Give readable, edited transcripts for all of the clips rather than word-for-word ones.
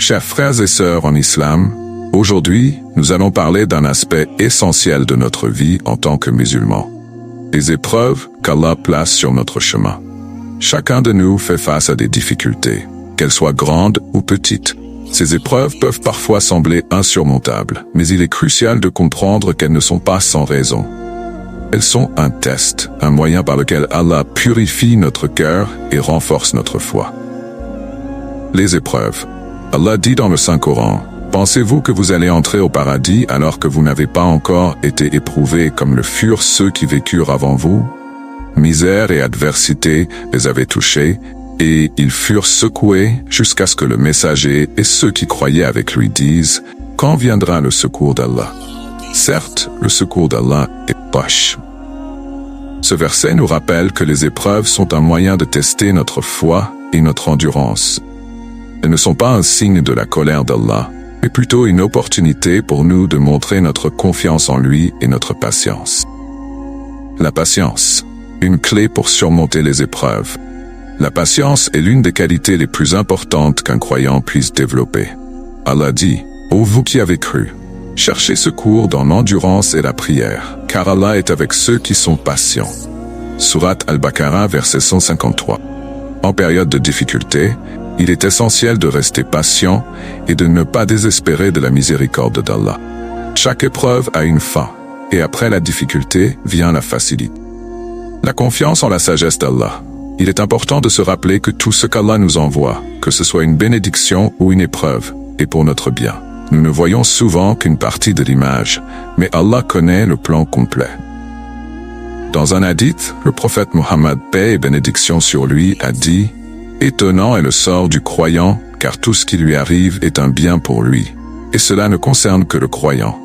Chers frères et sœurs en islam, aujourd'hui, nous allons parler d'un aspect essentiel de notre vie en tant que musulmans. Les épreuves qu'Allah place sur notre chemin. Chacun de nous fait face à des difficultés, qu'elles soient grandes ou petites. Ces épreuves peuvent parfois sembler insurmontables, mais il est crucial de comprendre qu'elles ne sont pas sans raison. Elles sont un test, un moyen par lequel Allah purifie notre cœur et renforce notre foi. Les épreuves. Allah dit dans le Saint-Coran, « Pensez-vous que vous allez entrer au paradis alors que vous n'avez pas encore été éprouvés comme le furent ceux qui vécurent avant vous? Misère et adversité les avaient touchés, et ils furent secoués jusqu'à ce que le messager et ceux qui croyaient avec lui disent, « Quand viendra le secours d'Allah ?» Certes, le secours d'Allah est proche. Ce verset nous rappelle que les épreuves sont un moyen de tester notre foi et notre endurance. Elles ne sont pas un signe de la colère d'Allah, mais plutôt une opportunité pour nous de montrer notre confiance en lui et notre patience. La patience, une clé pour surmonter les épreuves. La patience est l'une des qualités les plus importantes qu'un croyant puisse développer. Allah dit, « Ô vous qui avez cru, cherchez secours dans l'endurance et la prière, car Allah est avec ceux qui sont patients. » Sourate Al-Baqarah, verset 153. En période de difficulté, il est essentiel de rester patient et de ne pas désespérer de la miséricorde d'Allah. Chaque épreuve a une fin, et après la difficulté vient la facilité. La confiance en la sagesse d'Allah. Il est important de se rappeler que tout ce qu'Allah nous envoie, que ce soit une bénédiction ou une épreuve, est pour notre bien. Nous ne voyons souvent qu'une partie de l'image, mais Allah connaît le plan complet. Dans un hadith, le prophète Mohammed, paix et bénédiction sur lui, a dit « Étonnant est le sort du croyant, car tout ce qui lui arrive est un bien pour lui. Et cela ne concerne que le croyant.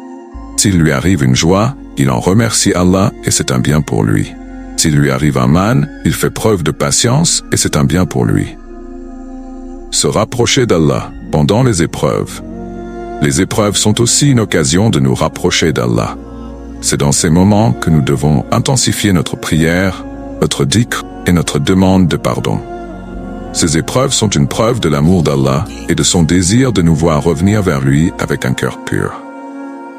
S'il lui arrive une joie, il en remercie Allah et c'est un bien pour lui. S'il lui arrive un mal, il fait preuve de patience et c'est un bien pour lui. » Se rapprocher d'Allah pendant les épreuves. Les épreuves sont aussi une occasion de nous rapprocher d'Allah. C'est dans ces moments que nous devons intensifier notre prière, notre dhikr et notre demande de pardon. Ces épreuves sont une preuve de l'amour d'Allah et de son désir de nous voir revenir vers lui avec un cœur pur.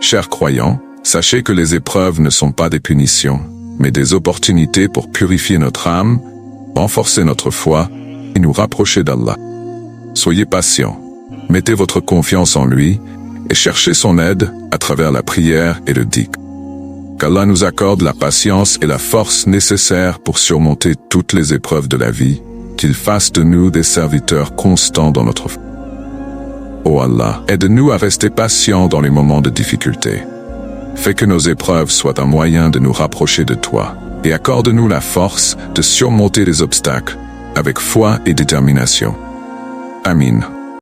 Chers croyants, sachez que les épreuves ne sont pas des punitions, mais des opportunités pour purifier notre âme, renforcer notre foi et nous rapprocher d'Allah. Soyez patients, mettez votre confiance en lui et cherchez son aide à travers la prière et le dhikr. Qu'Allah nous accorde la patience et la force nécessaires pour surmonter toutes les épreuves de la vie, qu'il fasse de nous des serviteurs constants dans notre foi. Ô Allah, aide-nous à rester patients dans les moments de difficulté. Fais que nos épreuves soient un moyen de nous rapprocher de toi, et accorde-nous la force de surmonter les obstacles, avec foi et détermination. Amin.